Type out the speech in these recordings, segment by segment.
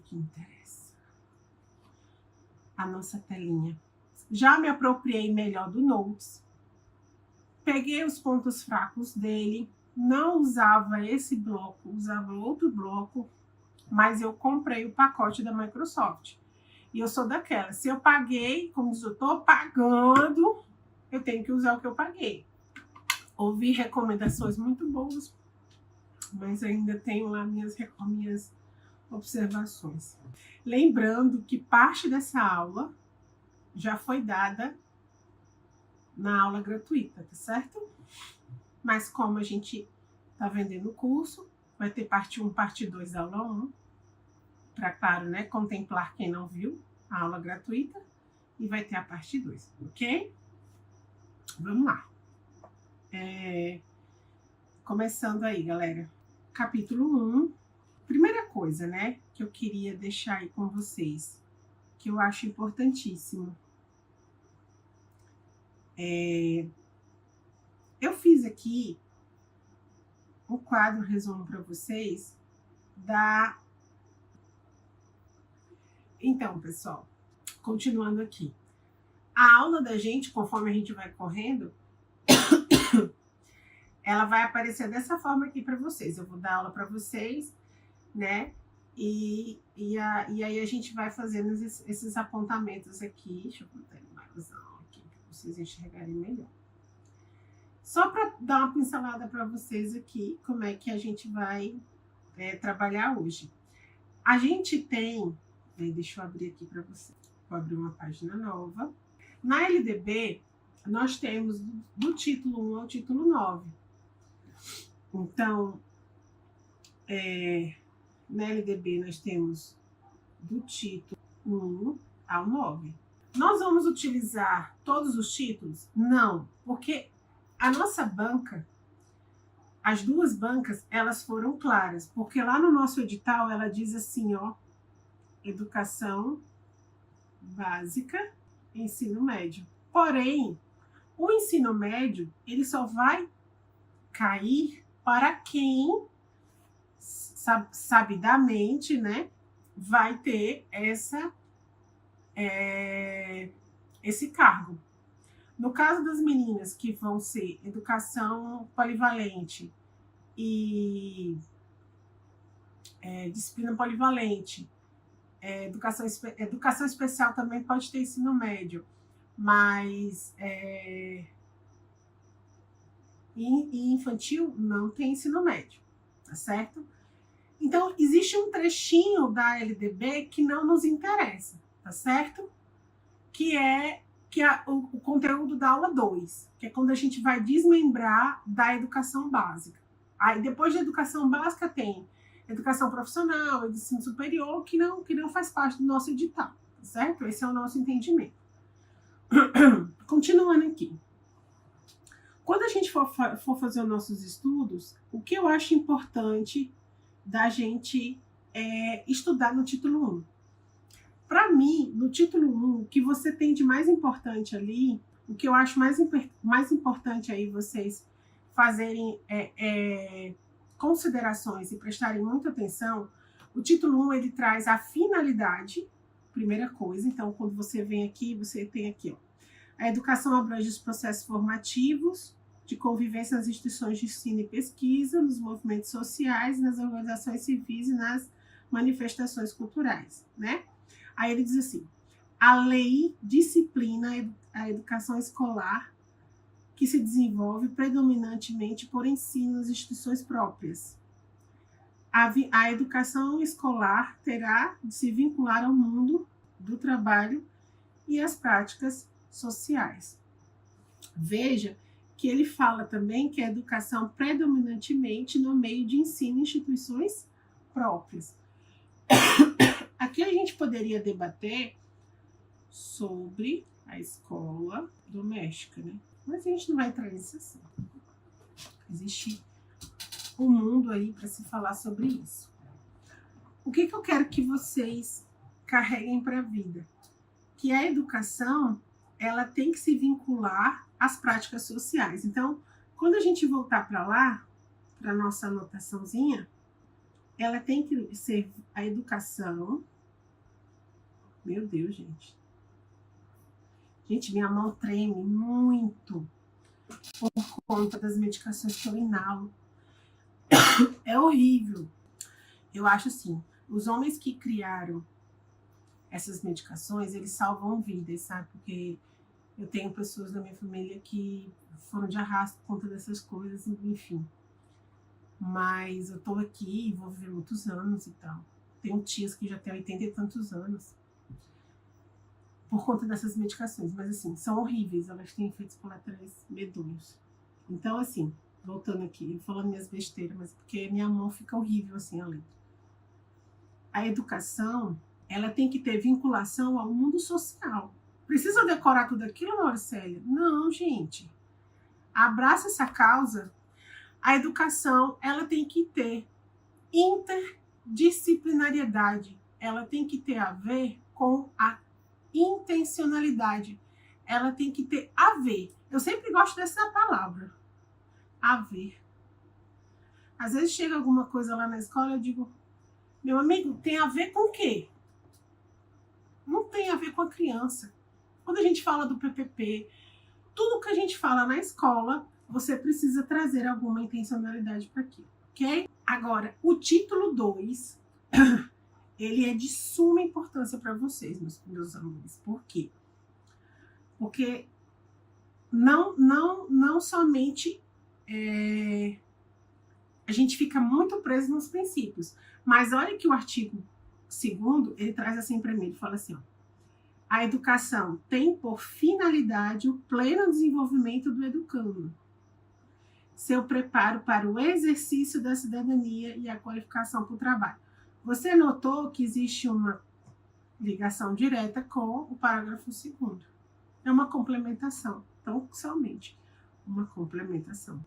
que interessa. A nossa telinha. Já me apropriei melhor do Notes. Peguei os pontos fracos dele. Não usava esse bloco, usava outro bloco. Mas eu comprei o pacote da Microsoft. E eu sou daquela. Se eu paguei, como diz, eu estou pagando, eu tenho que usar o que eu paguei. Ouvi recomendações muito boas, mas ainda tenho lá minhas observações. Lembrando que parte dessa aula já foi dada na aula gratuita, tá certo? Mas como a gente tá vendendo o curso, vai ter parte 1, parte 2 da aula 1, para, claro, né, contemplar quem não viu a aula gratuita, e vai ter a parte 2, ok? Vamos lá. Começando aí, galera. Capítulo 1. Primeira coisa, né, que eu queria deixar aí com vocês, que eu acho importantíssimo. Eu fiz aqui um quadro resumo para vocês da... Então, pessoal, continuando aqui. A aula da gente, conforme a gente vai correndo, ela vai aparecer dessa forma aqui para vocês. Eu vou dar aula para vocês, né? E aí a gente vai fazendo esses apontamentos aqui. Deixa eu botar mais aqui para vocês enxergarem melhor. Só para dar uma pincelada para vocês aqui, como é que a gente vai trabalhar hoje. A gente tem... deixa eu abrir aqui para vocês. Vou abrir uma página nova. Na LDB, nós temos do título 1 ao título 9. Então, na LDB nós temos do título 1 ao 9. Nós vamos utilizar todos os títulos? Não, porque a nossa banca, as duas bancas, elas foram claras, porque lá no nosso edital ela diz assim, ó, educação básica, ensino médio. Porém, o ensino médio, ele só vai cair para quem sabidamente, né, vai ter esse cargo. No caso das meninas que vão ser educação polivalente e disciplina polivalente, educação especial também pode ter ensino médio, mas e infantil não tem ensino médio, tá certo? Então, existe um trechinho da LDB que não nos interessa, tá certo? Que é o conteúdo da aula 2, que é quando a gente vai desmembrar da educação básica. Aí, depois da educação básica, tem educação profissional, ensino superior, que não faz parte do nosso edital, tá certo? Esse é o nosso entendimento. Continuando aqui. Quando a gente for fazer os nossos estudos, o que eu acho importante da gente estudar no título 1? Para mim, no título 1, o que você tem de mais importante ali, o que eu acho mais importante aí vocês fazerem considerações e prestarem muita atenção, o título 1 ele traz a finalidade, primeira coisa. Então, quando você vem aqui, você tem aqui, ó, a educação abrange os processos formativos de convivência nas instituições de ensino e pesquisa, nos movimentos sociais, nas organizações civis e nas manifestações culturais, né? Aí ele diz assim, a lei disciplina a educação escolar que se desenvolve predominantemente por ensino nas instituições próprias. A educação escolar terá de se vincular ao mundo do trabalho e às práticas sociais. Veja que ele fala também que a educação predominantemente no meio de ensino em instituições próprias. Aqui a gente poderia debater sobre a escola doméstica, né? Mas a gente não vai entrar nisso assim. Existe um mundo aí para se falar sobre isso. O que eu quero que vocês carreguem para a vida? Que a educação, ela tem que se vincular às práticas sociais. Então, quando a gente voltar para lá, para a nossa anotaçãozinha, ela tem que ser a educação Meu Deus, gente. Gente, minha mão treme muito por conta das medicações que eu inalo. É horrível. Eu acho assim, os homens que criaram essas medicações, eles salvam vidas, sabe? Porque eu tenho pessoas da minha família que foram de arrasto por conta dessas coisas, enfim. Mas eu tô aqui e vou viver muitos anos e tal. Tenho tias que já têm 80 e tantos anos por conta dessas medicações. Mas, assim, são horríveis. Elas têm efeitos colaterais medonhos. Então, assim, voltando aqui, falando minhas besteiras, mas porque minha mão fica horrível, assim, a letra. A educação, ela tem que ter vinculação ao mundo social. Precisa decorar tudo aquilo, Mauricélia? Não, gente. Abraça essa causa. A educação, ela tem que ter interdisciplinariedade. Ela tem que ter a ver com a intencionalidade. Ela tem que ter a ver. Eu sempre gosto dessa palavra. A ver. Às vezes chega alguma coisa lá na escola, eu digo, meu amigo, tem a ver com o quê? Não tem a ver com a criança. Quando a gente fala do PPP, tudo que a gente fala na escola, você precisa trazer alguma intencionalidade para aquilo, ok? Agora, o título 2, ele é de suma importância para vocês, meus amores. Por quê? Porque não somente a gente fica muito preso nos princípios, mas olha que o artigo 2º, ele traz assim para mim, ele fala assim, ó, a educação tem por finalidade o pleno desenvolvimento do educando, seu preparo para o exercício da cidadania e a qualificação para o trabalho. Você notou que existe uma ligação direta com o parágrafo 2º. É uma complementação, tão somente uma complementação.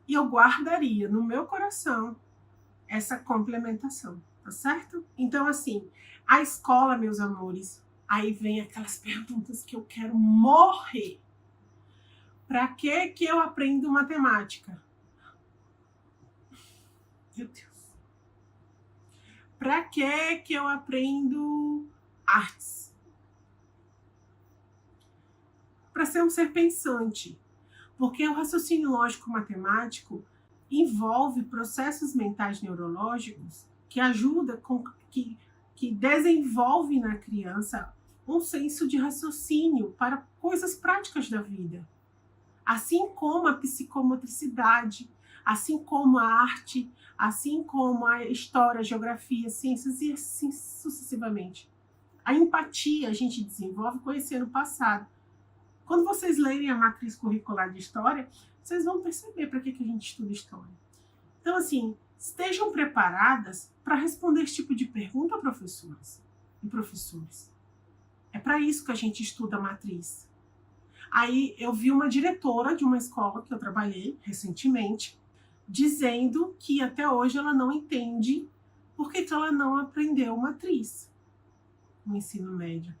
E eu guardaria no meu coração essa complementação, tá certo? Então, assim, a escola, meus amores, aí vem aquelas perguntas que eu quero morrer. Para que eu aprendo matemática? Meu Deus. Para que eu aprendo artes? Para ser um ser pensante. Porque o raciocínio lógico-matemático envolve processos mentais neurológicos que ajudam, que desenvolve na criança um senso de raciocínio para coisas práticas da vida. Assim como a psicomotricidade, assim como a arte, assim como a história, a geografia, ciências e assim sucessivamente. A empatia a gente desenvolve conhecendo o passado. Quando vocês lerem a matriz curricular de história, vocês vão perceber para que a gente estuda história. Então, assim, estejam preparadas para responder esse tipo de pergunta, professoras e professores. É para isso que a gente estuda a matriz. Aí eu vi uma diretora de uma escola que eu trabalhei recentemente, dizendo que até hoje ela não entende por que ela não aprendeu matriz no ensino médio.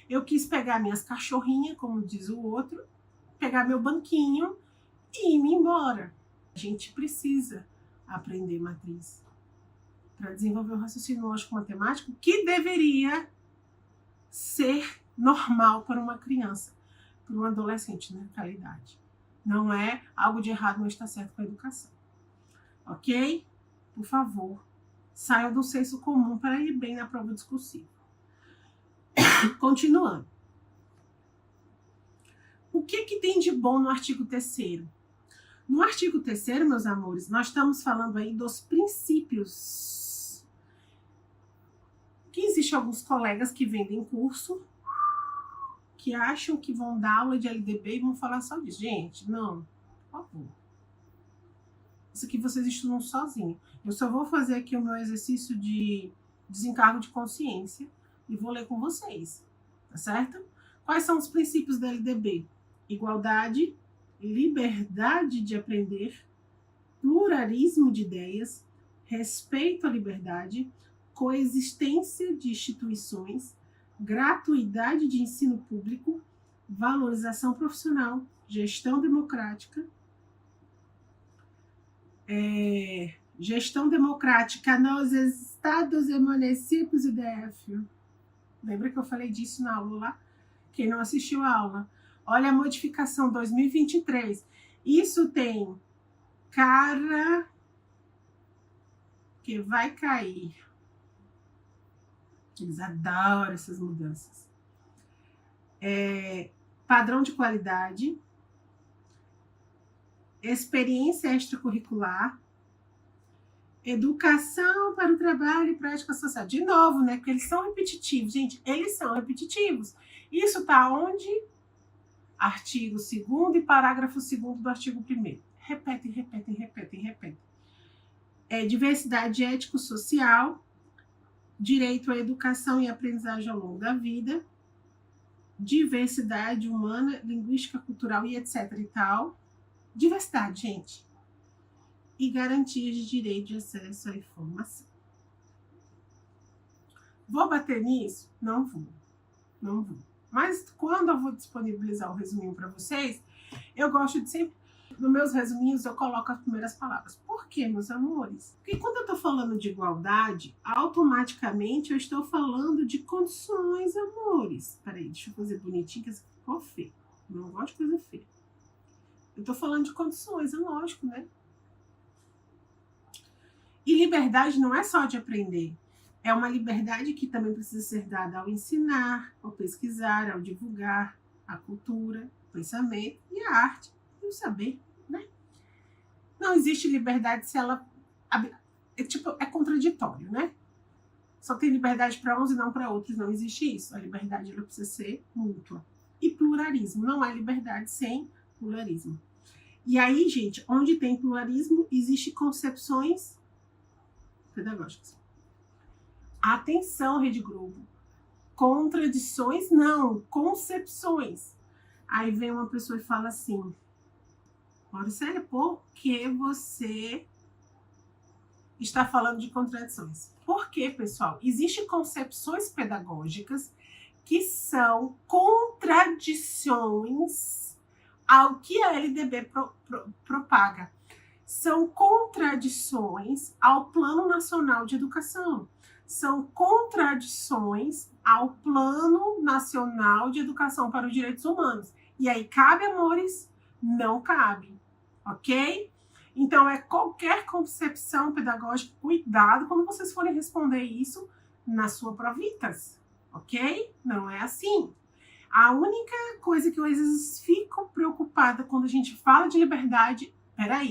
Eu quis pegar minhas cachorrinhas, como diz o outro, pegar meu banquinho e ir-me embora. A gente precisa aprender matriz para desenvolver o raciocínio lógico-matemático, que deveria ser normal para uma criança, para um adolescente naquela idade. Não é algo de errado, não está certo com a educação. Ok? Por favor, saiam do senso comum para ir bem na prova discursiva. Continuando. O que tem de bom no artigo 3º? No artigo 3º, meus amores, nós estamos falando aí dos princípios. Que existem alguns colegas que vendem curso, que acham que vão dar aula de LDB e vão falar só disso. Gente, não, por favor. Isso aqui vocês estudam sozinhos. Eu só vou fazer aqui o meu exercício de desencargo de consciência e vou ler com vocês, tá certo? Quais são os princípios da LDB? Igualdade, liberdade de aprender, pluralismo de ideias, respeito à liberdade, coexistência de instituições, gratuidade de ensino público, valorização profissional, gestão democrática, gestão democrática nos estados e municípios e DF. Lembra que eu falei disso na aula lá? Quem não assistiu a aula, olha a modificação 2023. Isso tem cara que vai cair. Eles adoram essas mudanças. Padrão de qualidade, experiência extracurricular, educação para o trabalho e prática social. De novo, né? Porque eles são repetitivos. Gente, eles são repetitivos. Isso está onde? Artigo 2º e parágrafo 2º do artigo 1º. Repetem. Diversidade ético-social, direito à educação e aprendizagem ao longo da vida, diversidade humana, linguística, cultural e etc e tal. Diversidade, gente. E garantias de direito de acesso à informação. Vou bater nisso? Não vou. Mas quando eu vou disponibilizar o resuminho para vocês, eu gosto de sempre, nos meus resuminhos, eu coloco as primeiras palavras. Por quê, meus amores? Porque quando eu estou falando de igualdade, automaticamente eu estou falando de condições, amores. Peraí, deixa eu fazer bonitinho, que essa ficou feia. Não gosto de coisa feia. Eu estou falando de condições, é lógico, né? E liberdade não é só de aprender. É uma liberdade que também precisa ser dada ao ensinar, ao pesquisar, ao divulgar a cultura, o pensamento e a arte e o saber, né? Não existe liberdade se ela... É contraditório, né? Só tem liberdade para uns e não para outros. Não existe isso. A liberdade ela precisa ser mútua. E pluralismo. Não há liberdade sem pluralismo. E aí, gente, onde tem pluralismo, existem concepções pedagógicas. Atenção, Rede Globo. Contradições, não. Concepções. Aí vem uma pessoa e fala assim: Mauricélia, por que você está falando de contradições? Por quê, pessoal? Existem concepções pedagógicas que são contradições ao que a LDB propaga. São contradições ao Plano Nacional de Educação. São contradições ao Plano Nacional de Educação para os Direitos Humanos. E aí, cabe, amores? Não cabe, ok? Então, é qualquer concepção pedagógica, cuidado quando vocês forem responder isso na sua provitas, ok? Não é assim. A única coisa que eu às vezes fico preocupada quando a gente fala de liberdade,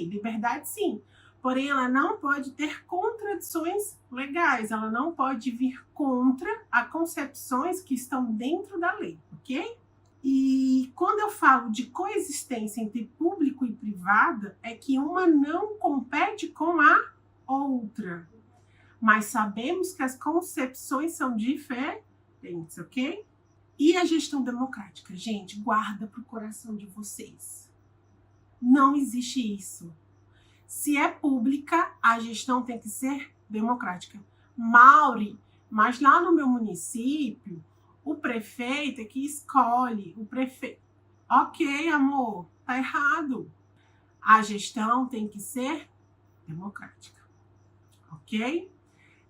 liberdade sim, porém ela não pode ter contradições legais, ela não pode vir contra as concepções que estão dentro da lei, ok? E quando eu falo de coexistência entre público e privada, é que uma não compete com a outra, mas sabemos que as concepções são diferentes, ok? E a gestão democrática, gente, guarda para o coração de vocês. Não existe isso. Se é pública, a gestão tem que ser democrática. Mauri, mas lá no meu município, o prefeito é que escolhe o prefeito. Ok, amor, tá errado. A gestão tem que ser democrática. Ok?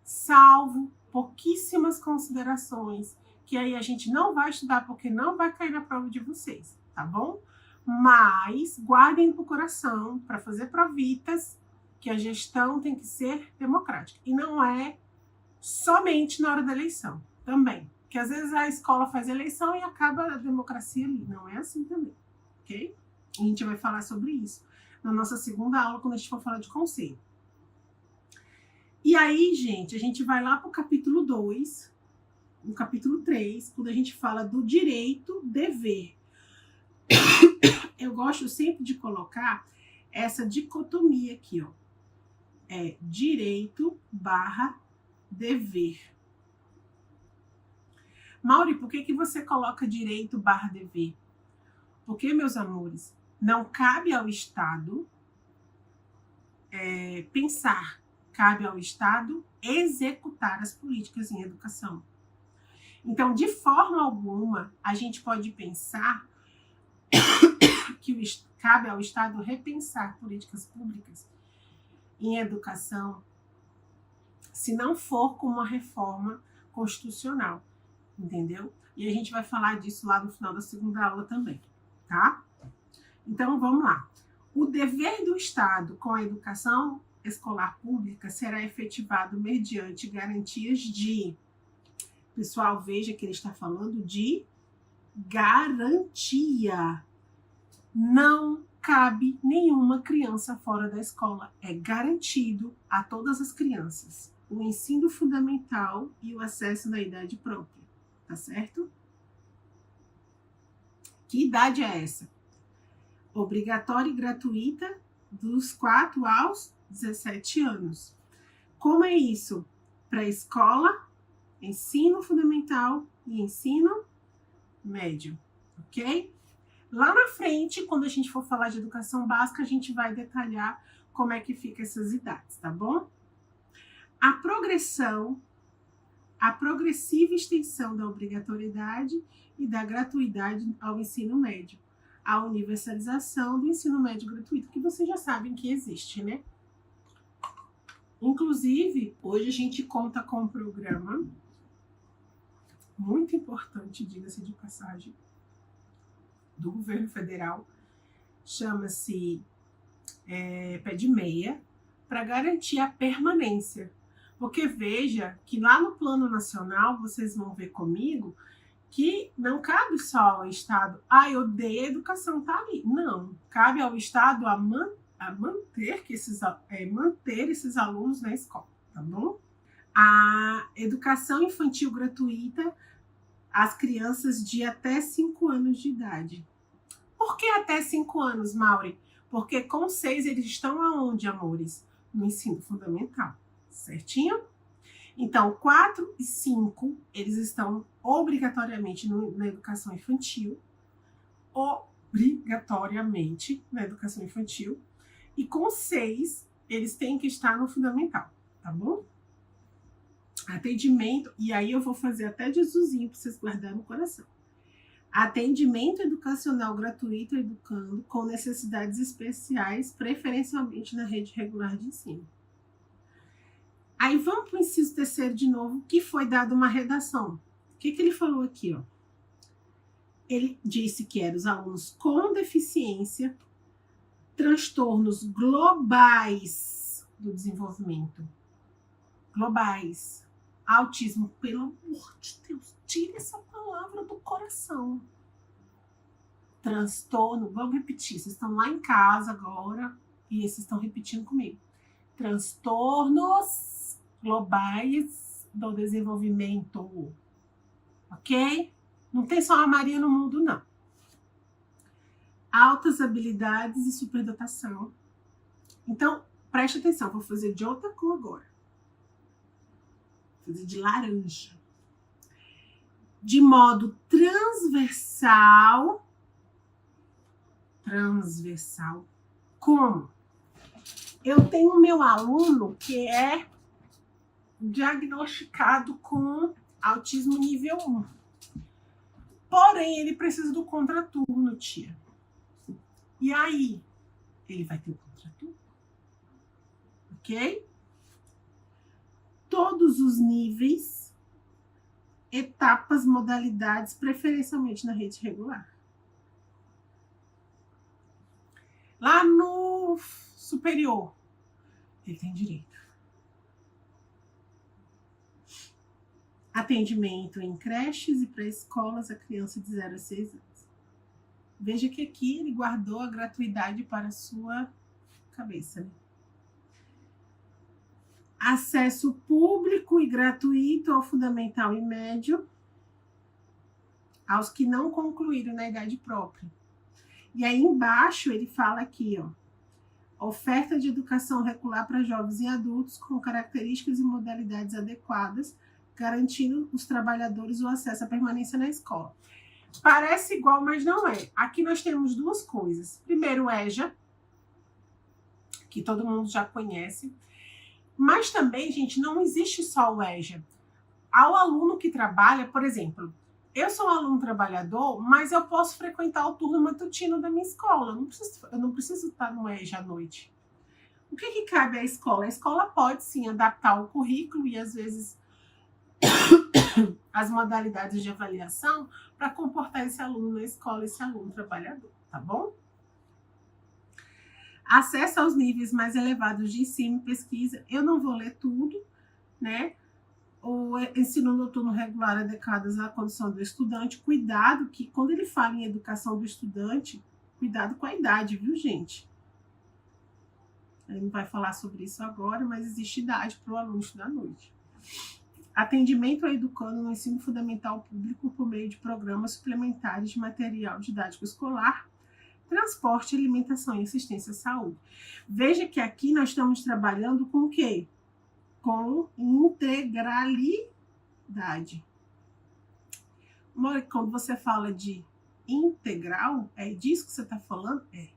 Salvo pouquíssimas considerações, que aí a gente não vai estudar porque não vai cair na prova de vocês, tá bom? Mas guardem no coração para fazer provitas que a gestão tem que ser democrática. E não é somente na hora da eleição, também. Porque às vezes a escola faz eleição e acaba a democracia ali. Não é assim também, ok? A gente vai falar sobre isso na nossa segunda aula, quando a gente for falar de conselho. E aí, gente, a gente vai lá para o capítulo 2, no capítulo 3, quando a gente fala do direito-dever. Eu gosto sempre de colocar essa dicotomia aqui, ó. É direito/dever. Mauri, por que você coloca direito/dever? Porque, meus amores, não cabe ao Estado pensar, cabe ao Estado executar as políticas em educação. Então, de forma alguma, a gente pode pensar que cabe ao Estado repensar políticas públicas em educação se não for com uma reforma constitucional. entendeu? E a gente vai falar disso lá no final da segunda aula também, tá? Então, vamos lá. O dever do Estado com a educação escolar pública será efetivado mediante garantias de... Pessoal, veja que ele está falando de garantia. Não cabe nenhuma criança fora da escola. É garantido a todas as crianças o ensino fundamental e o acesso na idade própria. Tá certo? Que idade é essa? Obrigatória e gratuita dos 4 aos 17 anos. Como é isso? Pré-escola, ensino fundamental e ensino médio, ok? Lá na frente, quando a gente for falar de educação básica, a gente vai detalhar como é que fica essas idades, tá bom? A progressiva extensão da obrigatoriedade e da gratuidade ao ensino médio. A universalização do ensino médio gratuito, que vocês já sabem que existe, né? Inclusive, hoje a gente conta com um programa muito importante, diga-se de passagem, do governo federal, chama-se Pé de Meia, para garantir a permanência. Porque veja que lá no plano nacional, vocês vão ver comigo, que não cabe só ao Estado, eu dei a educação, tá ali. Não, cabe ao Estado a manter esses alunos na escola, tá bom? A educação infantil gratuita às crianças de até 5 anos de idade. Por que até 5 anos, Mauri? Porque com 6 eles estão aonde, amores? No ensino fundamental, certinho? Então, 4 e 5, eles estão obrigatoriamente na educação infantil, e com 6, eles têm que estar no fundamental, tá bom? Atendimento, e aí eu vou fazer até de azulzinho para vocês guardarem no coração. Atendimento educacional gratuito educando com necessidades especiais, preferencialmente na rede regular de ensino. Aí vamos para o inciso 3º de novo, que foi dada uma redação. O que ele falou aqui, ó? Ele disse que eram os alunos com deficiência, transtornos globais do desenvolvimento. Globais. Autismo, pelo amor de Deus, tire essa palavra do coração. Transtorno, vamos repetir, vocês estão lá em casa agora e vocês estão repetindo comigo. Transtornos globais do desenvolvimento, ok? Não tem só a Maria no mundo, não. Altas habilidades e superdotação. Então, preste atenção, vou fazer de outra cor agora. Vou fazer de laranja. De modo transversal. Como? Eu tenho o meu aluno que é diagnosticado com autismo nível 1. Porém, ele precisa do contraturno, tia. E aí, ele vai ter o contraturno. Ok? Todos os níveis, etapas, modalidades, preferencialmente na rede regular. Lá no superior, ele tem direito. Atendimento em creches e pré-escolas a criança de 0 a 6 anos. Veja que aqui ele guardou a gratuidade para a sua cabeça, né? Acesso público e gratuito ao fundamental e médio aos que não concluíram na idade própria. E aí embaixo ele fala aqui, ó, oferta de educação regular para jovens e adultos com características e modalidades adequadas, garantindo os trabalhadores o acesso à permanência na escola. Parece igual, mas não é. Aqui nós temos duas coisas. Primeiro, o EJA, que todo mundo já conhece. Mas também, gente, não existe só o EJA. Ao aluno que trabalha, por exemplo, eu sou um aluno trabalhador, mas eu posso frequentar o turno matutino da minha escola. Eu não preciso estar no EJA à noite. O que cabe à escola? A escola pode, sim, adaptar o currículo e, às vezes, as modalidades de avaliação para comportar esse aluno na escola, esse aluno trabalhador, tá bom? Acesso aos níveis mais elevados de ensino e pesquisa. Eu não vou ler tudo, né? O ensino noturno regular adequados à condição do estudante. Cuidado que quando ele fala em educação do estudante, cuidado com a idade, viu, gente? Ele não vai falar sobre isso agora, mas existe idade para o aluno estudar à noite. Atendimento ao educando no ensino fundamental público por meio de programas suplementares de material didático escolar, transporte, alimentação e assistência à saúde. Veja que aqui nós estamos trabalhando com o quê? Com integralidade. Quando você fala de integral, é disso que você está falando? É.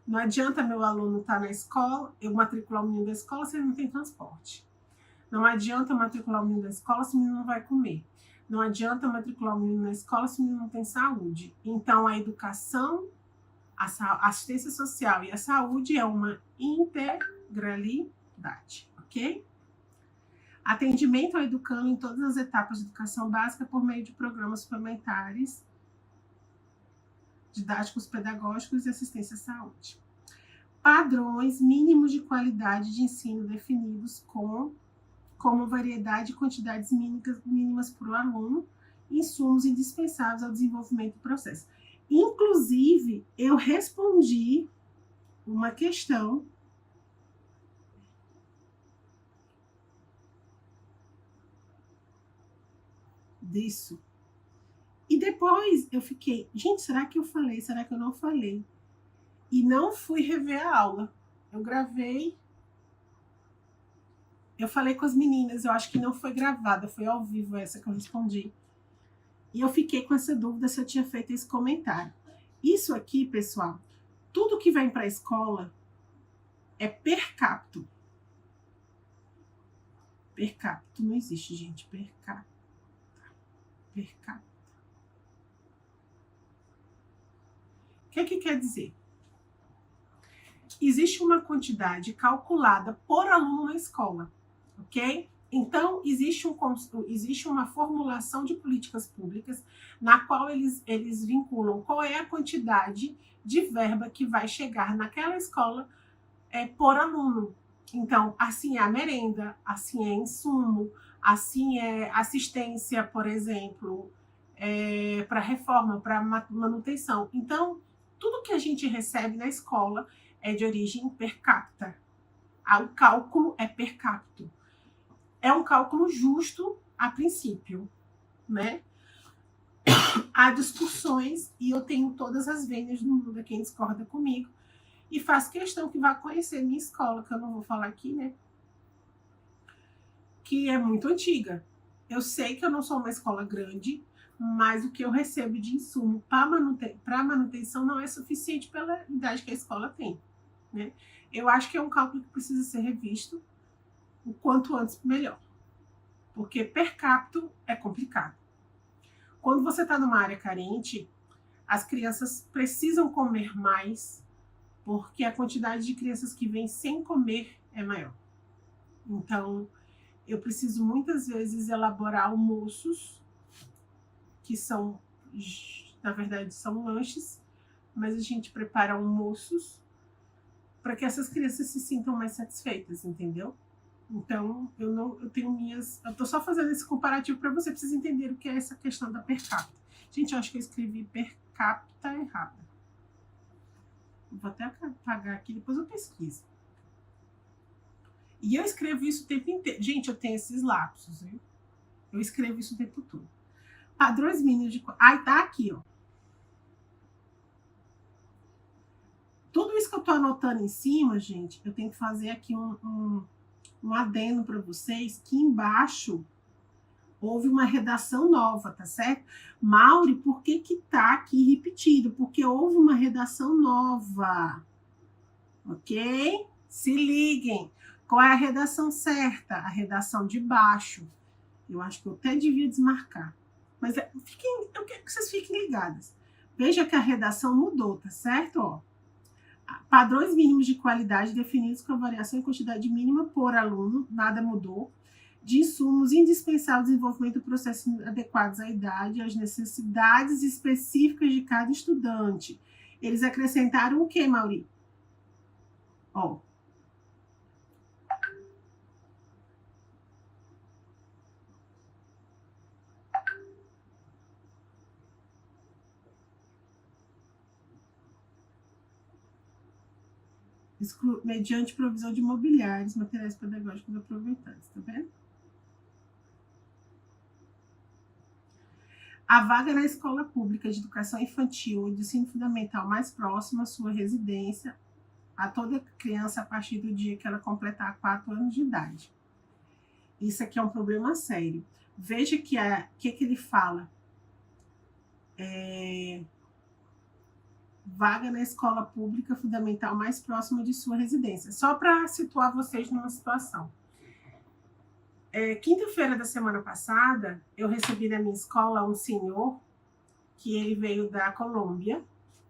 Não adianta meu aluno estar na escola, eu matricular o menino da escola se ele não tem transporte. Não adianta eu matricular o menino da escola se o menino não vai comer. Não adianta eu matricular o menino na escola se o menino não tem saúde. Então, a educação, a assistência social e a saúde é uma integralidade, ok? Atendimento ao educando em todas as etapas de educação básica por meio de programas suplementares, didáticos, pedagógicos e assistência à saúde. Padrões mínimos de qualidade de ensino definidos como variedade e quantidades mínimas por aluno, insumos indispensáveis ao desenvolvimento do processo. Inclusive, eu respondi uma questão disso. E depois eu fiquei, gente, será que eu falei? Será que eu não falei? E não fui rever a aula. Eu gravei. Eu falei com as meninas, eu acho que não foi gravada, foi ao vivo essa que eu respondi. E eu fiquei com essa dúvida se eu tinha feito esse comentário. Isso aqui, pessoal, tudo que vem para a escola é per capita. Per capita não existe, gente. Per capita. Per capita. O que quer dizer? Existe uma quantidade calculada por aluno na escola, ok? Então, existe uma formulação de políticas públicas na qual eles vinculam qual é a quantidade de verba que vai chegar naquela escola por aluno. Então, assim é a merenda, assim é insumo, assim é assistência, por exemplo, para reforma, para manutenção. Então, tudo que a gente recebe na escola é de origem per capita. O cálculo é per capita. É um cálculo justo a princípio, né? Há discussões e eu tenho todas as vênias do mundo a quem discorda comigo e faço questão que vá conhecer minha escola, que eu não vou falar aqui, né? Que é muito antiga. Eu sei que eu não sou uma escola grande, mas o que eu recebo de insumo para manutenção não é suficiente pela idade que a escola tem, né? Eu acho que é um cálculo que precisa ser revisto o quanto antes melhor, porque per capita é complicado. Quando você está numa área carente, as crianças precisam comer mais, porque a quantidade de crianças que vêm sem comer é maior. Então, eu preciso muitas vezes elaborar almoços, que são, na verdade, são lanches, mas a gente prepara almoços para que essas crianças se sintam mais satisfeitas, entendeu? Então, eu tenho minhas... Eu tô só fazendo esse comparativo para vocês entenderem o que é essa questão da per capita. Gente, eu acho que eu escrevi per capita errada. Vou até apagar aqui, depois eu pesquiso. E eu escrevo isso o tempo inteiro. Gente, eu tenho esses lapsos, viu? Eu escrevo isso o tempo todo. Padrões mínimos de... Ai, tá aqui, ó. Tudo isso que eu tô anotando em cima, gente, eu tenho que fazer aqui um adendo para vocês, que embaixo houve uma redação nova, tá certo? Mauri, por que que tá aqui repetido? Porque houve uma redação nova, ok? Se liguem. Qual é a redação certa? A redação de baixo. Eu acho que eu até devia desmarcar. Mas eu quero que vocês fiquem ligadas. Veja que a redação mudou, tá certo? Ó. Padrões mínimos de qualidade definidos com a variação em quantidade mínima por aluno, nada mudou. de insumos indispensáveis ao desenvolvimento do processo adequados à idade e às necessidades específicas de cada estudante. Eles acrescentaram o que, Mauri? Ó. Mediante provisão de mobiliários, materiais pedagógicos aproveitáveis, tá vendo? A vaga na escola pública de educação infantil e de ensino fundamental mais próxima à sua residência a toda criança a partir do dia que ela completar 4 anos de idade. Isso aqui é um problema sério. Veja que ele fala. Vaga na escola pública fundamental mais próxima de sua residência. Só para situar vocês numa situação. Quinta-feira da semana passada, eu recebi na minha escola um senhor que ele veio da Colômbia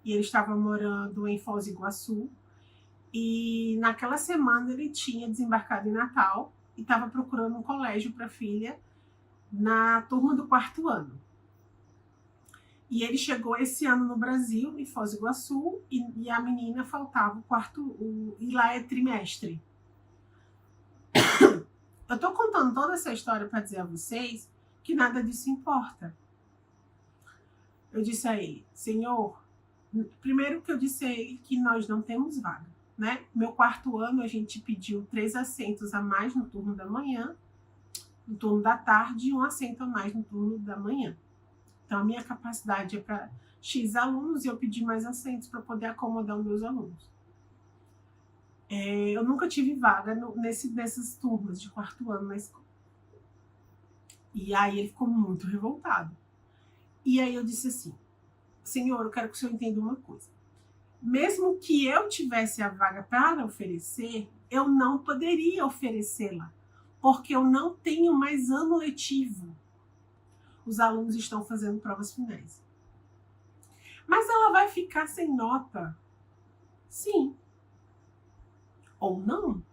e ele estava morando em Foz do Iguaçu. E naquela semana ele tinha desembarcado em Natal e estava procurando um colégio para a filha na turma do 4º ano. E ele chegou esse ano no Brasil, em Foz do Iguaçu, e a menina faltava e lá é trimestre. Eu estou contando toda essa história para dizer a vocês que nada disso importa. Eu disse a ele, senhor, primeiro que eu disse a ele que nós não temos vaga, né? Meu 4º ano a gente pediu 3 assentos a mais no turno da manhã, no turno da tarde e 1 assento a mais no turno da manhã. Então, a minha capacidade é para X alunos e eu pedi mais assentos para poder acomodar os meus alunos. Eu nunca tive vaga nessas turmas de 4º ano na escola. E aí ele ficou muito revoltado. E aí eu disse assim, senhor, eu quero que o senhor entenda uma coisa. Mesmo que eu tivesse a vaga para oferecer, eu não poderia oferecê-la, porque eu não tenho mais ano letivo. Os alunos estão fazendo provas finais. Mas ela vai ficar sem nota? Sim. Ou não?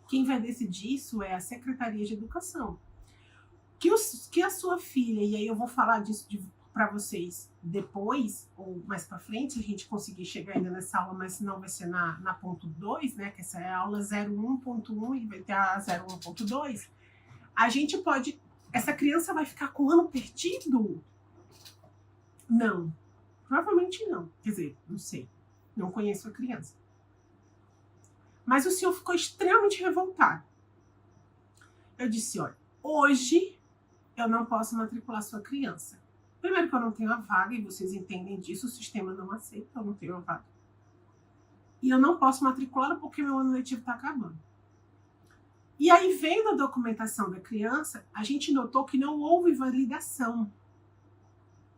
Quem vai decidir isso é a Secretaria de Educação. Que a sua filha, e aí eu vou falar disso para vocês depois, ou mais para frente, se a gente conseguir chegar ainda nessa aula, mas senão vai ser na ponto 2, né? Que essa é a aula 01.1 e vai ter a 01.2. A gente pode... Essa criança vai ficar com o ano perdido? Não. Provavelmente não. Quer dizer, não sei. Não conheço a criança. Mas o senhor ficou extremamente revoltado. Eu disse, olha, hoje eu não posso matricular sua criança. Primeiro que eu não tenho a vaga, e vocês entendem disso, o sistema não aceita, eu não tenho a vaga. E eu não posso matriculá-la porque meu ano letivo está acabando. E aí, vendo a documentação da criança, a gente notou que não houve validação.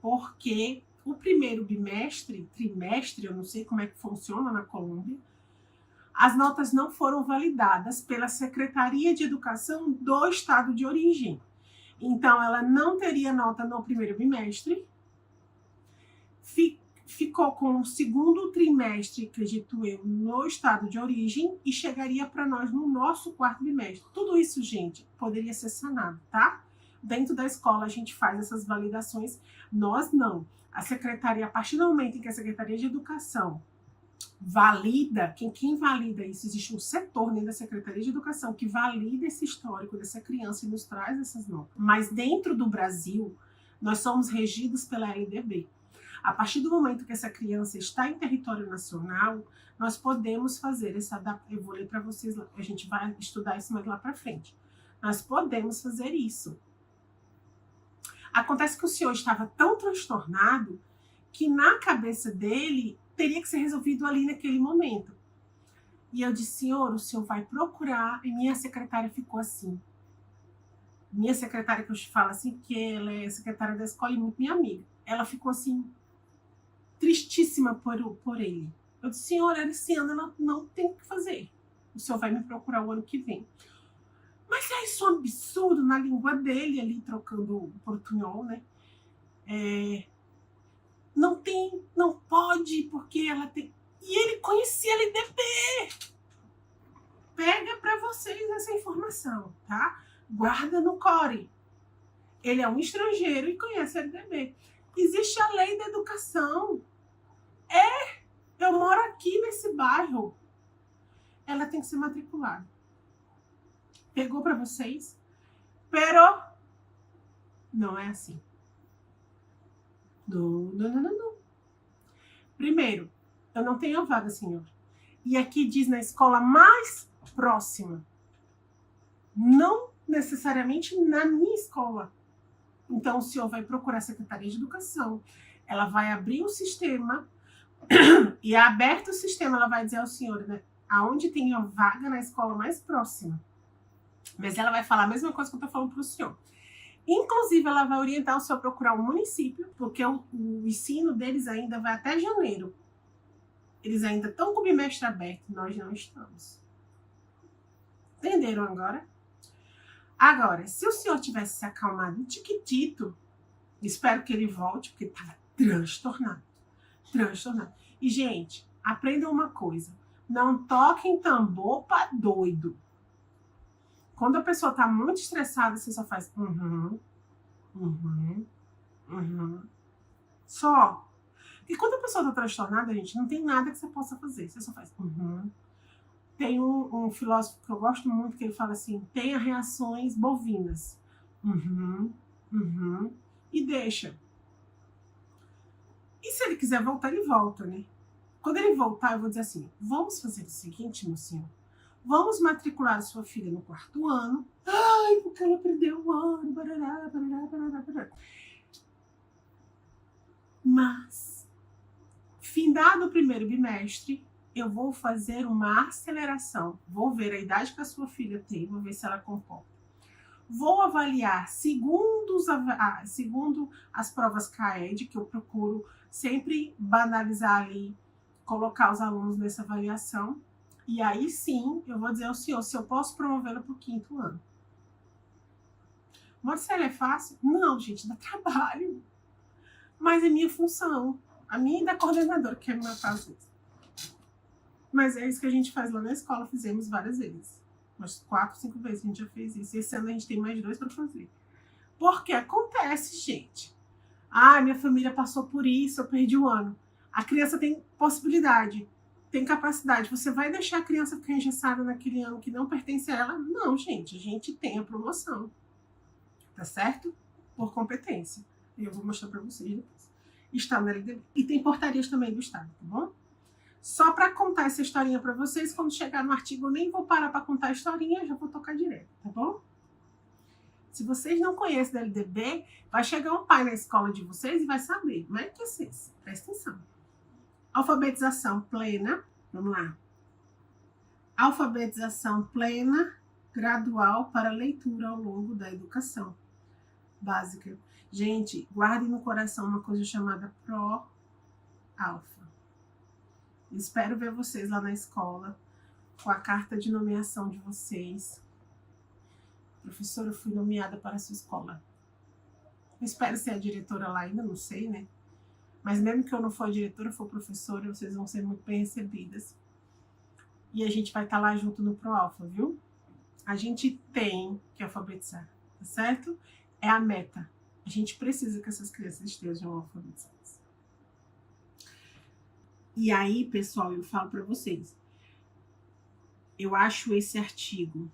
Porque o primeiro trimestre, eu não sei como é que funciona na Colômbia, as notas não foram validadas pela Secretaria de Educação do estado de origem. Então, ela não teria nota no primeiro bimestre, ficou com o segundo trimestre, acredito eu, no estado de origem e chegaria para nós no nosso 4º bimestre. Tudo isso, gente, poderia ser sanado, tá? Dentro da escola a gente faz essas validações, nós não. A secretaria, a partir do momento em que a Secretaria de Educação valida, quem valida isso, existe um setor dentro da Secretaria de Educação que valida esse histórico dessa criança e nos traz essas notas. Mas dentro do Brasil, nós somos regidos pela LDB. A partir do momento que essa criança está em território nacional, nós podemos fazer essa adaptação. Eu vou ler para vocês, a gente vai estudar isso mais lá para frente. Nós podemos fazer isso. Acontece que o senhor estava tão transtornado que na cabeça dele teria que ser resolvido ali naquele momento. E eu disse, senhor, o senhor vai procurar. E minha secretária ficou assim. Minha secretária, que eu te falo assim, porque ela é secretária da escola e muito minha amiga. Ela ficou assim, tristíssima por ele. Eu disse, senhor, esse ano não tem o que fazer. O senhor vai me procurar o ano que vem. Mas é isso um absurdo na língua dele, ali trocando o portunhol, né? Não pode, porque ela tem... E ele conhecia a LDB. Pega para vocês essa informação, tá? Guarda no core. Ele é um estrangeiro e conhece a LDB. Existe a lei da educação. Eu moro aqui nesse bairro. Ela tem que ser matriculada. Pegou para vocês? Pero não é assim. Não. Primeiro, eu não tenho vaga, senhor. E aqui diz na escola mais próxima. Não necessariamente na minha escola. Então, o senhor vai procurar a Secretaria de Educação. Ela vai abrir um sistema e aberto o sistema, ela vai dizer ao senhor, né, aonde tem a vaga na escola mais próxima. Mas ela vai falar a mesma coisa que eu estou falando para o senhor. Inclusive, ela vai orientar o senhor a procurar um município, porque o ensino deles ainda vai até janeiro. Eles ainda estão com o bimestre aberto, nós não estamos. Entenderam agora? Agora, se o senhor tivesse se acalmado um tiquitito, espero que ele volte, porque estava transtornado. E, gente, aprendam uma coisa. Não toquem tambor para doido. Quando a pessoa está muito estressada, você só faz Só. E quando a pessoa está transtornada, gente, não tem nada que você possa fazer. Você só faz Tem um filósofo que eu gosto muito, que ele fala assim, tenha reações bovinas. E deixa. E se ele quiser voltar, ele volta, né? Quando ele voltar, eu vou dizer assim, vamos fazer o seguinte, meu senhor. Vamos matricular a sua filha no 4º ano. Ai, porque ela perdeu o ano. Barará. Mas, findado o 1º bimestre, eu vou fazer uma aceleração. Vou ver a idade que a sua filha tem, vou ver se ela comporta. Vou avaliar segundo as provas CAED, que eu procuro sempre banalizar ali, colocar os alunos nessa avaliação. E aí sim, eu vou dizer ao senhor se eu posso promovê-la para o 5º ano. Marcela, é fácil? Não, gente, dá trabalho. Mas é minha função. A minha e da coordenadora, que é meu caso. Mas é isso que a gente faz lá na escola, fizemos várias vezes. Umas 4, 5 vezes a gente já fez isso. Esse ano a gente tem mais 2 para fazer. Porque acontece, gente. Ah, minha família passou por isso, eu perdi o ano. A criança tem possibilidade, tem capacidade. Você vai deixar a criança ficar engessada naquele ano que não pertence a ela? Não, gente. A gente tem a promoção. Tá certo? Por competência. Eu vou mostrar para vocês depois. Está na LDB. E tem portarias também do Estado, tá bom? Só para contar essa historinha para vocês, quando chegar no artigo eu nem vou parar para contar a historinha, já vou tocar direto, tá bom? Se vocês não conhecem da LDB, vai chegar um pai na escola de vocês e vai saber. Mas é que vocês, presta atenção. Alfabetização plena, vamos lá. Alfabetização plena, gradual para leitura ao longo da educação básica. Gente, guardem no coração uma coisa chamada Pró-Alfa. Espero ver vocês lá na escola, com a carta de nomeação de vocês. Professora, eu fui nomeada para a sua escola. Eu espero ser a diretora lá ainda, não sei, né? Mas mesmo que eu não for a diretora, for professora, vocês vão ser muito bem recebidas. E a gente vai estar lá junto no Pró-Alfa, viu? A gente tem que alfabetizar, tá certo? É a meta. A gente precisa que essas crianças estejam alfabetizadas. E aí, pessoal, eu falo para vocês, eu acho esse artigo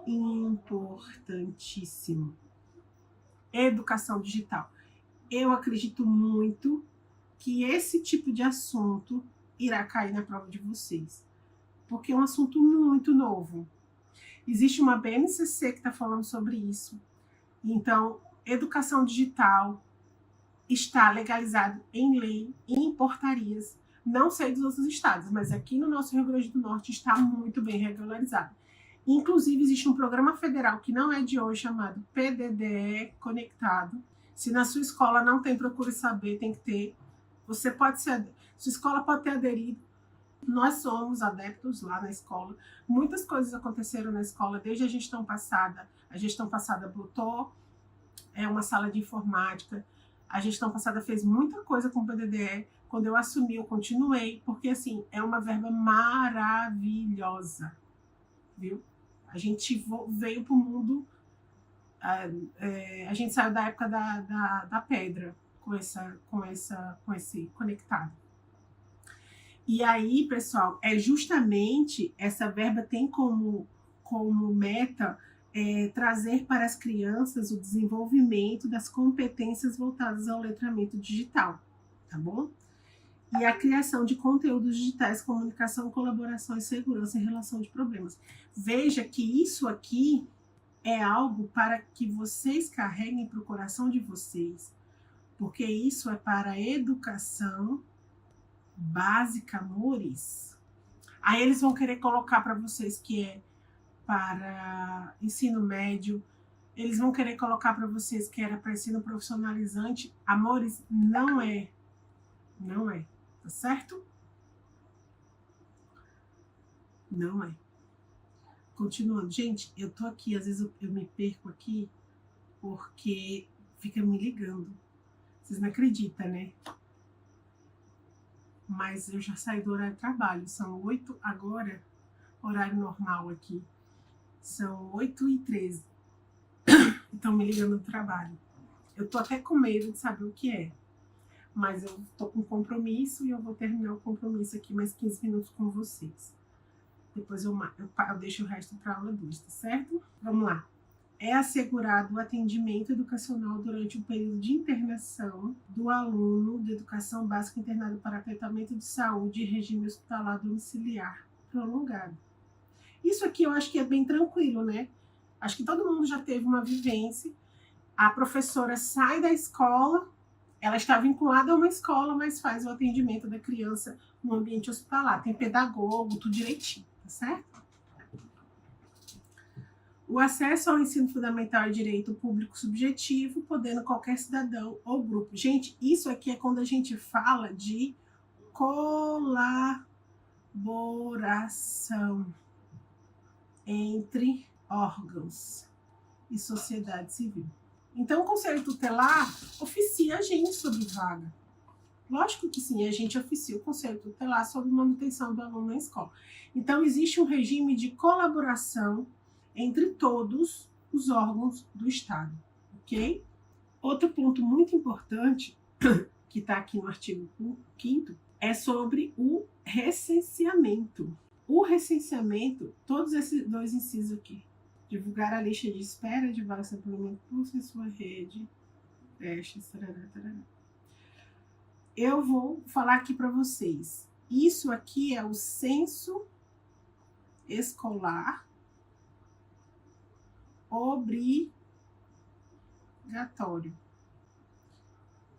importantíssimo. Educação digital. Eu acredito muito que esse tipo de assunto irá cair na prova de vocês, porque é um assunto muito novo. Existe uma BNCC que está falando sobre isso. Então, educação digital está legalizado em lei e em portarias. Não sei dos outros estados, mas aqui no nosso Rio Grande do Norte está muito bem regularizado. Inclusive, existe um programa federal que não é de hoje, chamado PDDE Conectado. Se na sua escola não tem, procure saber, tem que ter. Você pode ser, sua escola pode ter aderido. Nós somos adeptos lá na escola. Muitas coisas aconteceram na escola desde a gestão passada. A gestão passada botou uma sala de informática. A gestão passada fez muita coisa com o PDDE. Quando eu assumi, eu continuei, porque assim, é uma verba maravilhosa, viu? A gente veio para o mundo, a gente saiu da época da pedra com esse conectado. E aí, pessoal, justamente essa verba tem como meta trazer para as crianças o desenvolvimento das competências voltadas ao letramento digital, tá bom? E a criação de conteúdos digitais, comunicação, colaboração e segurança em relação de problemas. Veja que isso aqui é algo para que vocês carreguem para o coração de vocês, porque isso é para a educação básica, amores. Aí eles vão querer colocar para vocês que é para ensino médio, eles vão querer colocar para vocês que era para ensino profissionalizante. Amores, não é. Não é. Tá certo? Não é. Continuando. Gente, eu tô aqui, às vezes eu me perco aqui, porque fica me ligando. Vocês não acreditam, né? Mas eu já saí do horário de trabalho. São 8 agora, horário normal aqui. São 8h13. Estão me ligando do trabalho. Eu tô até com medo de saber o que é. Mas eu tô com compromisso e eu vou terminar o compromisso aqui mais 15 minutos com vocês. Depois eu deixo o resto para aula 2, tá certo? Vamos lá. É assegurado o atendimento educacional durante o período de internação do aluno de educação básica internado para tratamento de saúde e regime hospitalar domiciliar prolongado. Isso aqui eu acho que é bem tranquilo, né? Acho que todo mundo já teve uma vivência. A professora sai da escola, ela está vinculada a uma escola, mas faz o atendimento da criança no ambiente hospitalar. Tem pedagogo, tudo direitinho, tá certo? O acesso ao ensino fundamental é direito público subjetivo, podendo qualquer cidadão ou grupo. Gente, isso aqui é quando a gente fala de colaboração entre órgãos e sociedade civil. Então, o Conselho Tutelar oficia a gente sobre vaga. Lógico que sim, a gente oficia o Conselho Tutelar sobre manutenção do aluno na escola. Então, existe um regime de colaboração entre todos os órgãos do Estado, ok? Outro ponto muito importante, que está aqui no artigo 5º, é sobre o recenseamento. O recenseamento, todos esses 2 incisos aqui, divulgar a lista de espera de vagas de suplemento curso em sua rede, testes, tarará, tarará. Eu vou falar aqui para vocês. Isso aqui é o censo escolar obrigatório.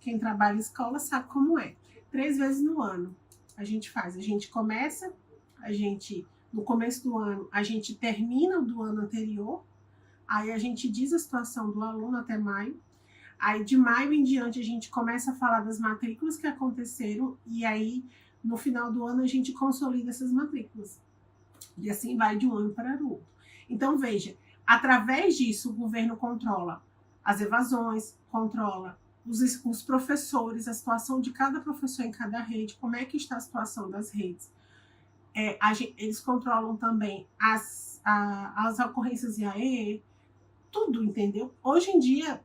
Quem trabalha em escola sabe como é. 3 vezes no ano a gente faz. A gente começa, no começo do ano, a gente termina o do ano anterior, aí a gente diz a situação do aluno até maio, aí de maio em diante a gente começa a falar das matrículas que aconteceram, e aí no final do ano a gente consolida essas matrículas. E assim vai de um ano para o outro. Então veja, através disso o governo controla as evasões, controla os professores, a situação de cada professor em cada rede, como é que está a situação das redes. Eles controlam também as ocorrências IAE, tudo, entendeu? Hoje em dia,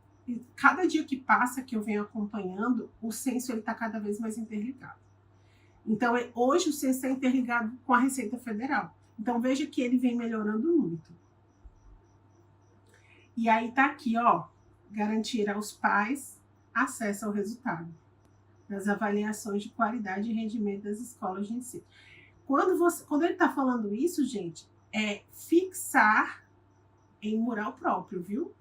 cada dia que passa, que eu venho acompanhando, o censo está cada vez mais interligado. Então, hoje o censo está interligado com a Receita Federal. Então, veja que ele vem melhorando muito. E aí está aqui, ó, garantir aos pais acesso ao resultado das avaliações de qualidade e rendimento das escolas de ensino. Quando ele está falando isso, gente, é fixar em mural próprio, viu?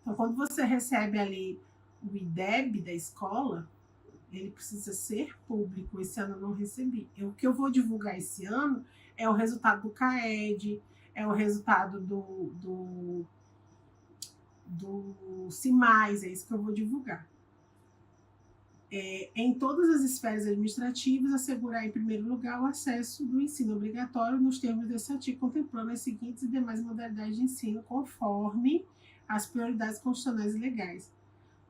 Então, quando você recebe ali o IDEB da escola, ele precisa ser público. Esse ano eu não recebi. O que eu vou divulgar esse ano é o resultado do CAED, é o resultado do CIMAIS, é isso que eu vou divulgar. Em todas as esferas administrativas, assegurar em primeiro lugar o acesso do ensino obrigatório nos termos desse artigo, contemplando as seguintes e demais modalidades de ensino, conforme as prioridades constitucionais e legais.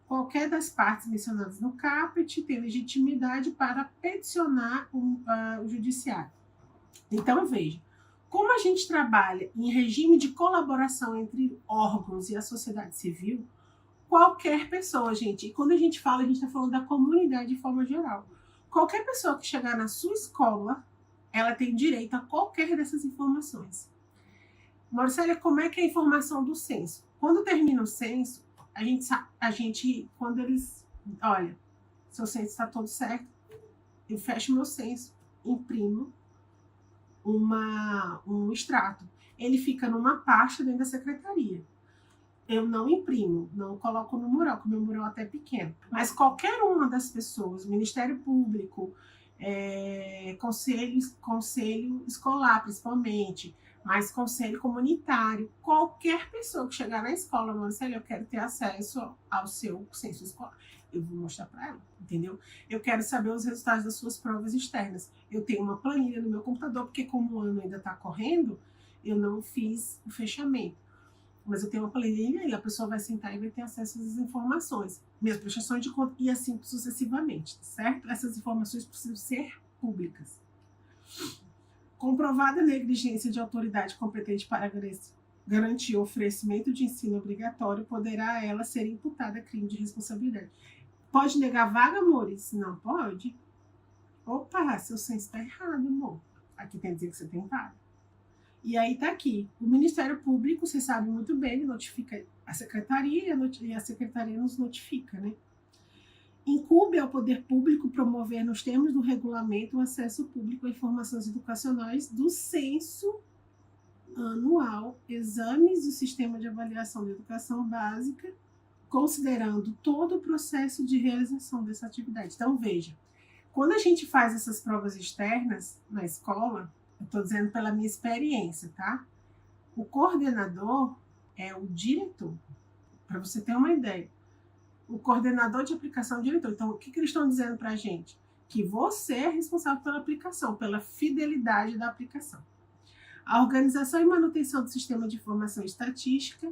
Qualquer das partes mencionadas no caput tem legitimidade para peticionar o judiciário. Então, veja, Como a gente trabalha em regime de colaboração entre órgãos e a sociedade civil, qualquer pessoa, gente, e quando a gente gente está falando da comunidade de forma geral. Qualquer pessoa que chegar na sua escola, ela tem direito a qualquer dessas informações. Marcela, como é que é a informação do censo? Quando termina o censo, quando eles, olha, seu censo está todo certo, eu fecho meu censo, imprimo um extrato. Ele fica numa pasta dentro da secretaria. Eu não imprimo, não coloco no mural, porque o meu mural até é pequeno. Mas qualquer uma das pessoas, Ministério Público, conselho escolar, principalmente, mas conselho comunitário, qualquer pessoa que chegar na escola, Marcelo, eu quero ter acesso ao seu censo escolar. Eu vou mostrar para ela, entendeu? Eu quero saber os resultados das suas provas externas. Eu tenho uma planilha no meu computador, porque como o ano ainda está correndo, eu não fiz o fechamento. Mas eu tenho uma planilha e a pessoa vai sentar e vai ter acesso às informações. Minhas prestações de conta e assim sucessivamente, certo? Essas informações precisam ser públicas. Comprovada a negligência de autoridade competente para garantir o oferecimento de ensino obrigatório, poderá ela ser imputada a crime de responsabilidade. Pode negar vaga, amores? Não pode. Opa, seu censo está errado, amor. Aqui tem que dizer que você tem vaga. E aí tá aqui, o Ministério Público, você sabe muito bem, ele notifica a secretaria e a secretaria nos notifica, né? Incumbe ao poder público promover, nos termos do regulamento, o acesso público a informações educacionais do censo anual, exames do sistema de avaliação da educação básica, considerando todo o processo de realização dessa atividade. Então, veja, quando a gente faz essas provas externas na escola, eu estou dizendo pela minha experiência, tá? O coordenador é o diretor, para você ter uma ideia. O coordenador de aplicação é o diretor. Então, o que eles estão dizendo para a gente? Que você é responsável pela aplicação, pela fidelidade da aplicação. A organização e manutenção do sistema de informação estatística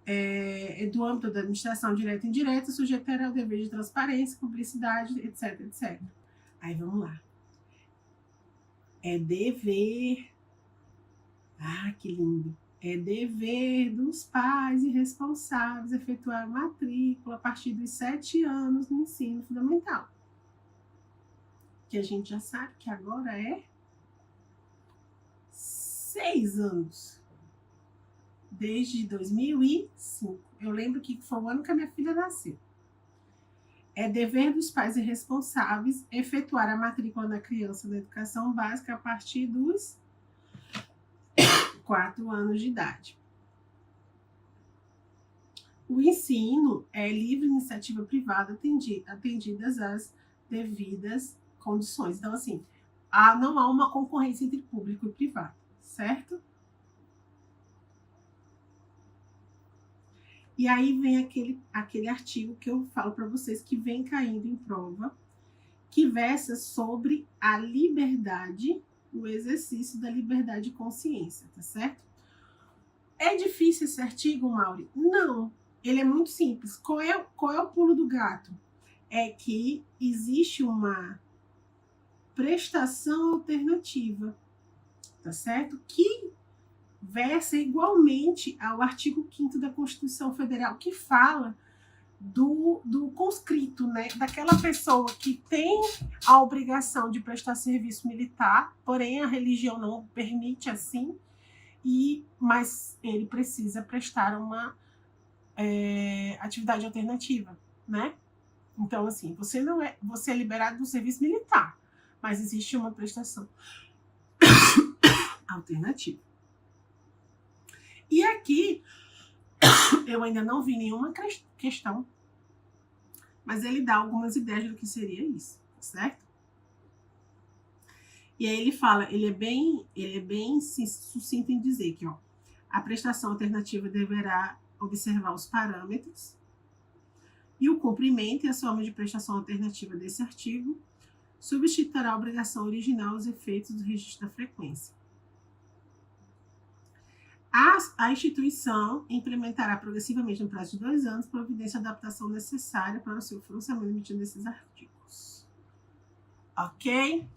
é do âmbito da administração direta e indireta, sujeitará ao dever de transparência, publicidade, etc, etc. Aí, vamos lá. É dever, que lindo, é dever dos pais e responsáveis efetuar a matrícula a partir dos 7 anos no ensino fundamental. Que a gente já sabe que agora é 6 anos. Desde 2005. Eu lembro que foi o ano que a minha filha nasceu. É dever dos pais e responsáveis efetuar a matrícula da criança na educação básica a partir dos 4 anos de idade. O ensino é livre iniciativa privada, atendidas as devidas condições. Então, assim, não há uma concorrência entre público e privado, certo? E aí vem aquele artigo que eu falo para vocês que vem caindo em prova, que versa sobre a liberdade, o exercício da liberdade de consciência, tá certo? É difícil esse artigo, Mauri? Não, ele é muito simples. Qual é o pulo do gato? É que existe uma prestação alternativa, tá certo? Que versa igualmente ao artigo 5º da Constituição Federal, que fala do conscrito, né? Daquela pessoa que tem a obrigação de prestar serviço militar, porém a religião não permite assim, mas ele precisa prestar uma atividade alternativa, né? Então, assim, você é liberado do serviço militar, mas existe uma prestação alternativa. E aqui, eu ainda não vi nenhuma questão, mas ele dá algumas ideias do que seria isso, certo? E aí ele fala, ele é bem sucinto em dizer que, a prestação alternativa deverá observar os parâmetros e o cumprimento e as formas de prestação alternativa desse artigo substituirá a obrigação original aos efeitos do registro da frequência. A instituição implementará progressivamente, no prazo de 2 anos, providência de adaptação necessária para o seu funcionamento emitindo esses artigos. Ok?